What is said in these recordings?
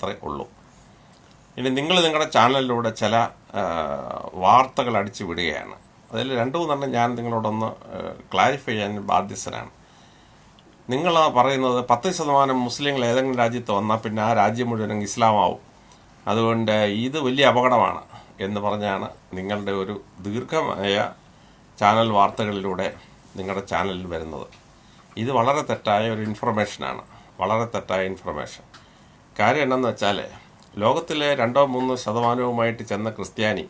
മാത്രമേ ഉള്ളൂ. ഇനി നിങ്ങൾ നിങ്ങളുടെ ചാനലിലൂടെ ചില വാർത്തകൾ അടിച്ചു വിടുകയാണ്. അതിൽ 2-3 ഞാൻ നിങ്ങളോടൊന്ന് ക്ലാരിഫൈ ചെയ്യാൻ ബാധ്യസ്ഥനാണ്. നിങ്ങൾ പറയുന്നത് 10% മുസ്ലിങ്ങൾ ഏതെങ്കിലും രാജ്യത്ത് വന്നാൽ പിന്നെ ആ രാജ്യം മുഴുവൻ ഇസ്ലാമാവും, അതുകൊണ്ട് ഇത് വലിയ അപകടമാണ് എന്ന് പറഞ്ഞാണ് നിങ്ങളുടെ ഒരു ദീർഘമായ ചാനൽ വാർത്തകളിലൂടെ നിങ്ങളുടെ ചാനലിൽ വരുന്നത്. ഇത് വളരെ തെറ്റായ ഒരു ഇൻഫർമേഷനാണ്, വളരെ തെറ്റായ ഇൻഫർമേഷൻ. കാര്യം എന്താണെന്ന് വെച്ചാൽ, ലോകത്തിലെ 2-3% ചെന്ന ക്രിസ്ത്യാനി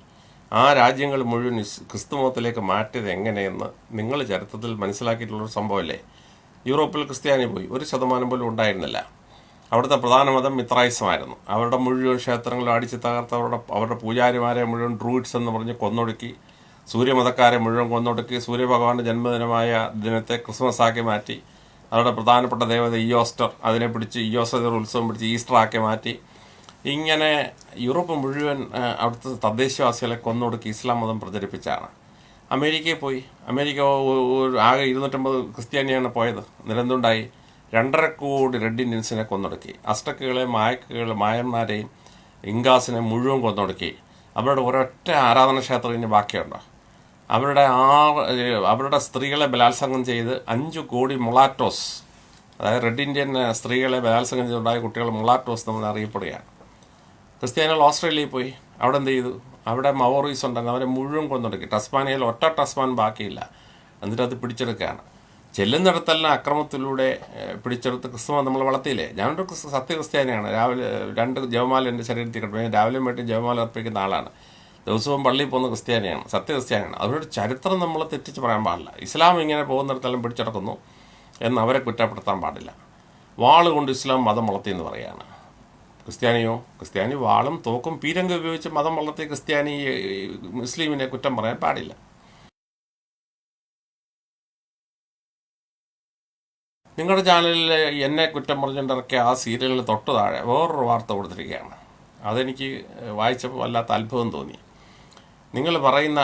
ആ രാജ്യങ്ങൾ മുഴുവൻ ക്രിസ്തുമതത്തിലേക്ക് മാറ്റിയത് എങ്ങനെയെന്ന് നിങ്ങൾ ചരിത്രത്തിൽ മനസ്സിലാക്കിയിട്ടുള്ളൊരു സംഭവമല്ലേ. യൂറോപ്പിൽ ക്രിസ്ത്യാനി പോയി 1% പോലും ഉണ്ടായിരുന്നില്ല. അവിടുത്തെ പ്രധാന മതം മിത്രായിസമായിരുന്നു. അവരുടെ മുഴുവൻ ക്ഷേത്രങ്ങളും അടിച്ച് തകർത്ത് അവരുടെ പൂജാരിമാരെ മുഴുവൻ ഡ്രൂയിഡ്സ് എന്ന് പറഞ്ഞ് കൊന്നൊടുക്കി, സൂര്യമതക്കാരെ മുഴുവൻ കൊന്നൊടുക്കി, സൂര്യഭഗവാന്റെ ജന്മദിനമായ ദിനത്തെ ക്രിസ്മസ് ആക്കി മാറ്റി, അവരുടെ പ്രധാനപ്പെട്ട ദേവത ഇയോസ്റ്റർ അതിനെ പിടിച്ച് ഇയോസ്റ്റർ ഉത്സവം പിടിച്ച് ഈസ്റ്റർ ആക്കി മാറ്റി. ഇങ്ങനെ യൂറോപ്പ് മുഴുവൻ അവിടുത്തെ തദ്ദേശവാസികളെ കൊന്നൊടുക്കി ഇസ്ലാം മതം പ്രചരിപ്പിച്ചാണ്. അമേരിക്കയിൽ പോയി, അമേരിക്ക ആകെ 250 ക്രിസ്ത്യാനിയാണ് പോയത്. നിരന്തുണ്ടായി 2.5 കോടി റെഡ് ഇന്ത്യൻസിനെ കൊന്നൊടുക്കി. അസ്റ്റക്കുകളെ മായന്മാരെയും ഇങ്കാസിനെ മുഴുവൻ കൊന്നൊടുക്കി. അവരുടെ ഒരൊറ്റ ആരാധനാക്ഷേത്രം ഇനി ബാക്കിയുണ്ടോ? അവരുടെ സ്ത്രീകളെ ബലാത്സംഗം ചെയ്ത് 5 കോടി മുളാറ്റോസ്, അതായത് റെഡ് ഇന്ത്യൻ സ്ത്രീകളെ ബലാത്സംഗം ചെയ്തുണ്ടായ കുട്ടികൾ മുളാറ്റോസ് നമ്മൾ അറിയപ്പെടുകയാണ്. ക്രിസ്ത്യാനികൾ ഓസ്ട്രേലിയയിൽ പോയി, അവിടെ എന്ത് ചെയ്തു? അവിടെ മവോറീസ് ഉണ്ടെന്ന് അവരെ മുഴുവൻ കൊന്നൊടുക്കി. ടസ്മാനിയയിൽ ഒറ്റ ടസ്മാൻ ബാക്കിയില്ല. എന്നിട്ട് അത് പിടിച്ചെടുക്കുകയാണ്. ചെല്ലുന്നിടത്തെല്ലാം അക്രമത്തിലൂടെ പിടിച്ചെടുത്ത് ക്രിസ്തുമതം നമ്മൾ വളർത്തിയില്ലേ. ഞാനൊരു സത്യക്രിസ്ത്യാനിയാണ്. രാവിലെ 2 ജപമാല എൻ്റെ ശരീരത്തിൽ കിട്ടും. രാവിലെയും വേണ്ടി ജപമാല അർപ്പിക്കുന്ന ആളാണ്. ദിവസവും പള്ളിയിൽ പോകുന്ന ക്രിസ്ത്യാനിയാണ്, സത്യക്രിസ്ത്യാനിയാണ്. അവരുടെ ചരിത്രം നമ്മൾ തെറ്റിച്ച് പറയാൻ പാടില്ല. ഇസ്ലാം ഇങ്ങനെ പോകുന്നിടത്തെല്ലാം പിടിച്ചെടുക്കുന്നു എന്ന് അവരെ കുറ്റപ്പെടുത്താൻ പാടില്ല. വാളുകൊണ്ട് ഇസ്ലാം മതം വളർത്തിയെന്ന് പറയുകയാണ്. ക്രിസ്ത്യാനി വാളും തോക്കും പീരങ്കി ഉപയോഗിച്ച് മതം വളർത്തിയ ക്രിസ്ത്യാനി മുസ്ലിമിനെ കുറ്റം പറയാൻ പാടില്ല. നിങ്ങളുടെ ചാനലിൽ എന്നെ കുറ്റം പറഞ്ഞുകൊണ്ടിറക്കിയ ആ സീരിയലിന് തൊട്ട് താഴെ വേറൊരു വാർത്ത കൊടുത്തിരിക്കുകയാണ്. അതെനിക്ക് വായിച്ചപ്പോൾ വല്ലാത്ത അത്ഭുതം തോന്നി. നിങ്ങൾ പറയുന്ന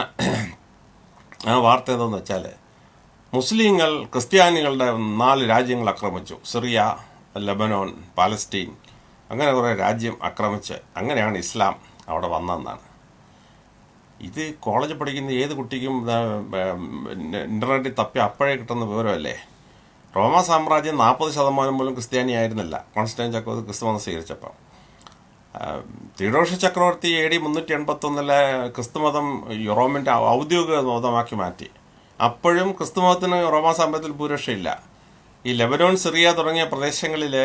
ആ വാർത്ത എന്താണെന്ന് വെച്ചാൽ, മുസ്ലിങ്ങൾ ക്രിസ്ത്യാനികളുടെ 4 രാജ്യങ്ങൾ ആക്രമിച്ചു. സിറിയ, ലെബനോൻ, പാലസ്റ്റീൻ, അങ്ങനെ കുറേ രാജ്യം ആക്രമിച്ച് അങ്ങനെയാണ് ഇസ്ലാം അവിടെ വന്നതെന്നാണ്. ഇത് കോളേജിൽ പഠിക്കുന്ന ഏത് കുട്ടിക്കും ഇൻ്റർനെറ്റിൽ തപ്പി അപ്പോഴേ കിട്ടുന്ന വിവരമല്ലേ. റോമ സാമ്രാജ്യം 40% പോലും ക്രിസ്ത്യാനി ആയിരുന്നില്ല കോൺസ്റ്റന്റൈൻ ചക്രവർത്തി ക്രിസ്തുമതം സ്വീകരിച്ചപ്പോൾ. തിയോഡോഷ്യസ് ചക്രവർത്തി AD 381 ക്രിസ്തുമതം റോമിൻ്റെ ഔദ്യോഗിക മതമാക്കി മാറ്റി. അപ്പോഴും ക്രിസ്തുമതത്തിന് റോമാ സാമ്രാജ്യത്തിൽ ഭൂരിപക്ഷമില്ല. ഈ ലെബനോൻ, സിറിയ തുടങ്ങിയ പ്രദേശങ്ങളിലെ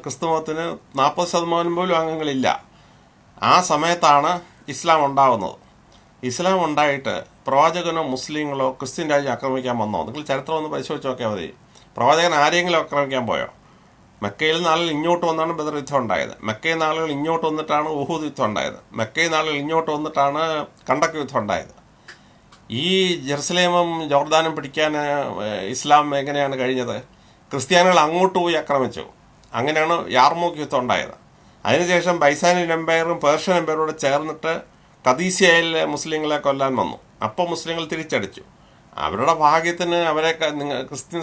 ക്രിസ്തുമതത്തിന് 40% പോലും അംഗങ്ങളില്ല. ആ സമയത്താണ് ഇസ്ലാം ഉണ്ടാകുന്നത്. ഇസ്ലാം ഉണ്ടായിട്ട് പ്രവാചകനോ മുസ്ലിങ്ങളോ ക്രിസ്ത്യൻ രാജ്യം ആക്രമിക്കാൻ വന്നോ? നിങ്ങൾ ചരിത്രം ഒന്ന് പരിശോധിച്ച് നോക്കിയാൽ മതി. പ്രവാചകൻ ആരെങ്കിലും ആക്രമിക്കാൻ പോയോ? മക്കയിൽ നിന്ന് ആളുകൾ ഇങ്ങോട്ട് വന്നാണ് ബദർ യുദ്ധം ഉണ്ടായത്. മക്കയിൽ നിന്ന് ആളുകൾ ഇങ്ങോട്ട് വന്നിട്ടാണ് ഉഹൂദ് യുദ്ധം ഉണ്ടായത്. മക്കയിൽ നിന്ന് ആളുകൾ ഇങ്ങോട്ട് വന്നിട്ടാണ് കണ്ടക്ക് യുദ്ധം ഉണ്ടായത്. ഈ ജെറുസലേമും ജോർദാനും പിടിക്കാൻ ഇസ്ലാം എങ്ങനെയാണ് കഴിഞ്ഞത്? ക്രിസ്ത്യാനികൾ അങ്ങോട്ട് പോയി ആക്രമിച്ചു. അങ്ങനെയാണ് യാർമൂക്ക് യുദ്ധം ഉണ്ടായത്. അതിനുശേഷം ബൈസാനിയൻ എംപയറും പേർഷ്യൻ എംപയറോട് ചേർന്നിട്ട് കദീസിയയിൽ മുസ്ലിങ്ങളെ കൊല്ലാൻ വന്നു. അപ്പോൾ മുസ്ലിങ്ങൾ തിരിച്ചടിച്ചു. അവരുടെ ഭാഗ്യത്തിന് അവരെ ക്രിസ്ത്യൻ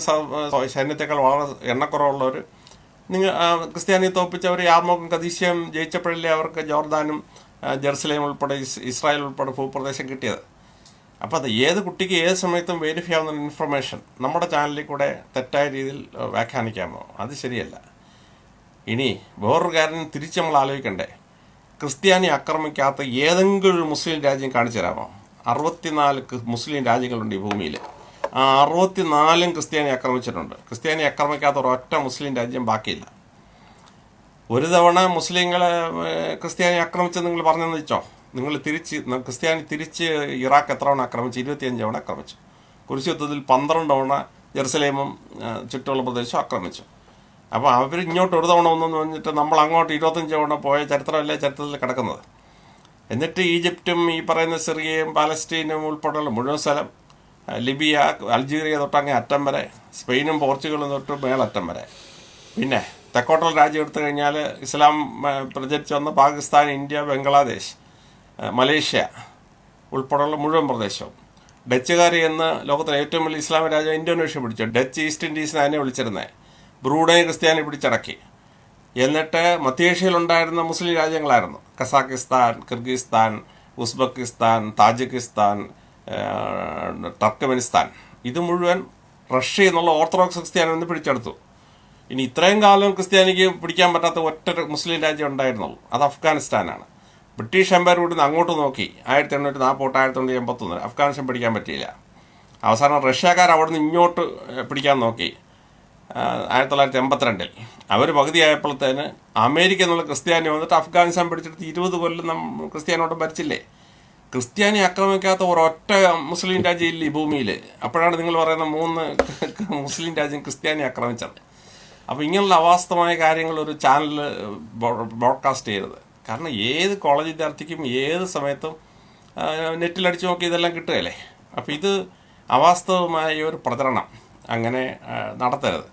സൈന്യത്തെക്കാൾ വളരെ എണ്ണക്കുറവുള്ളവർ ക്രിസ്ത്യാനിയെ തോപ്പിച്ചവർ യാർമൂക്കും കദീസിയയും ജയിച്ചപ്പോഴല്ലേ അവർക്ക് ജോർദാനും ജെറുസലേം ഉൾപ്പെടെ ഇസ്രായേൽ ഉൾപ്പെടെ ഭൂപ്രദേശം കിട്ടിയത്. അപ്പോൾ അത് ഏത് കുട്ടിക്ക് ഏത് സമയത്തും വെരിഫൈ ആവുന്ന ഇൻഫർമേഷൻ നമ്മുടെ ചാനലിൽ കൂടെ തെറ്റായ രീതിയിൽ വ്യാഖ്യാനിക്കാമോ? അത് ശരിയല്ല. ഇനി വേറൊരു കാര്യം തിരിച്ച് നമ്മൾ ആലോചിക്കണ്ടേ. ക്രിസ്ത്യാനി ആക്രമിക്കാത്ത ഏതെങ്കിലും ഒരു മുസ്ലിം രാജ്യം കാണിച്ചു തരാമോ? 64 മുസ്ലിം രാജ്യങ്ങളുണ്ട് ഈ ഭൂമിയിൽ. ആ 64 ക്രിസ്ത്യാനി ആക്രമിച്ചിട്ടുണ്ട്. ക്രിസ്ത്യാനി ആക്രമിക്കാത്ത ഒരൊറ്റ മുസ്ലിം രാജ്യം ബാക്കിയില്ല. ഒരു തവണ മുസ്ലിങ്ങളെ ക്രിസ്ത്യാനി ആക്രമിച്ചെന്ന് നിങ്ങൾ പറഞ്ഞെന്ന് വെച്ചോ. ക്രിസ്ത്യാനി തിരിച്ച് ഇറാഖ് എത്ര തവണ ആക്രമിച്ചു? 25 തവണ ആക്രമിച്ചു. കുരിശ് യുദ്ധത്തിൽ 12 തവണ ജെറുസലേമും ചുറ്റുമുള്ള പ്രദേശവും ആക്രമിച്ചു. അപ്പോൾ അവർ ഇങ്ങോട്ട് ഒരു തവണ ഒന്നെന്ന് പറഞ്ഞിട്ട് നമ്മൾ അങ്ങോട്ട് 25 തവണ പോയ ചരിത്രമല്ലേ ചരിത്രത്തിൽ കിടക്കുന്നത്. എന്നിട്ട് ഈജിപ്തും ഈ പറയുന്ന സിറിയയും പാലസ്റ്റീനും ഉൾപ്പെടെയുള്ള മുഴുവൻ സ്ഥലം, ലിബിയ, അൾജീരിയ തൊട്ടങ്ങേ അറ്റം വരെ, സ്പെയിനും പോർച്ചുഗലും തൊട്ട് മേലറ്റം വരെ, പിന്നെ തെക്കോട്ടുള്ള രാജ്യം എടുത്തു കഴിഞ്ഞാൽ ഇസ്ലാം പ്രചരിച്ചു വന്ന പാകിസ്ഥാൻ, ഇന്ത്യ, ബംഗ്ലാദേശ്, മലേഷ്യ ഉൾപ്പെടെയുള്ള മുഴുവൻ പ്രദേശവും. ഡച്ചുകാർ എന്ന് ലോകത്തിലെ ഏറ്റവും വലിയ ഇസ്ലാമിക രാജ്യം ഇന്തോനേഷ്യ പിടിച്ചു. ഡച്ച് ഈസ്റ്റ് ഇൻഡീസിനെ അതിനെ വിളിച്ചിരുന്നത്. ബ്രൂണൈ ക്രിസ്ത്യാനി പിടിച്ചടക്കി. എന്നിട്ട് മധ്യേഷ്യയിലുണ്ടായിരുന്ന മുസ്ലിം രാജ്യങ്ങളായിരുന്നു കസാക്കിസ്ഥാൻ, കിർഗിസ്ഥാൻ, ഉസ്ബെക്കിസ്ഥാൻ, താജിക്കിസ്ഥാൻ, ടർക്കമെനിസ്ഥാൻ. ഇത് മുഴുവൻ റഷ്യ എന്നുള്ള ഓർത്തഡോക്സ് ക്രിസ്ത്യാനി ഒന്ന് പിടിച്ചെടുത്തു. ഇനി ഇത്രയും കാലം ക്രിസ്ത്യാനിക്ക് പിടിക്കാൻ പറ്റാത്ത ഒറ്റ മുസ്ലിം രാജ്യം ഉണ്ടായിരുന്നുള്ളൂ, അത് അഫ്ഗാനിസ്ഥാനാണ്. ബ്രിട്ടീഷ് എംപയർ ഇവിടുന്ന് അങ്ങോട്ട് നോക്കി 1840 1981 അഫ്ഗാനിസ്ഥാൻ പിടിക്കാൻ പറ്റിയില്ല. അവസാനം റഷ്യക്കാർ അവിടെ നിന്ന് ഇങ്ങോട്ട് പിടിക്കാൻ നോക്കി 1982. അവർ പകുതിയായപ്പോഴത്തേന് അമേരിക്ക എന്നുള്ള ക്രിസ്ത്യാനി വന്നിട്ട് അഫ്ഗാനിസ്ഥാൻ പിടിച്ചെടുത്ത് 20 കൊല്ലം ക്രിസ്ത്യാനോട്ട് ഭരിച്ചില്ലേ. ക്രിസ്ത്യാനി ആക്രമിക്കാത്ത ഒരൊറ്റ മുസ്ലിം രാജ്യം ഇല്ല ഈ ഭൂമിയിൽ. അപ്പോഴാണ് നിങ്ങൾ പറയുന്ന 3 മുസ്ലിം രാജ്യം ക്രിസ്ത്യാനി ആക്രമിച്ചത്. അപ്പോൾ ഇങ്ങനെയുള്ള അവാസ്തവമായ കാര്യങ്ങൾ ഒരു ചാനൽ ബ്രോഡ്കാസ്റ്റ് ചെയ്യരുത്. കാരണം ഏത് കോളേജ് വിദ്യാർത്ഥിക്കും ഏത് സമയത്തും നെറ്റിലടിച്ച് നോക്കി ഇതെല്ലാം കിട്ടുകയല്ലേ. അപ്പോൾ ഇത് അവാസ്തവമായ ഒരു പ്രചരണം അങ്ങനെ നടത്തരുത്.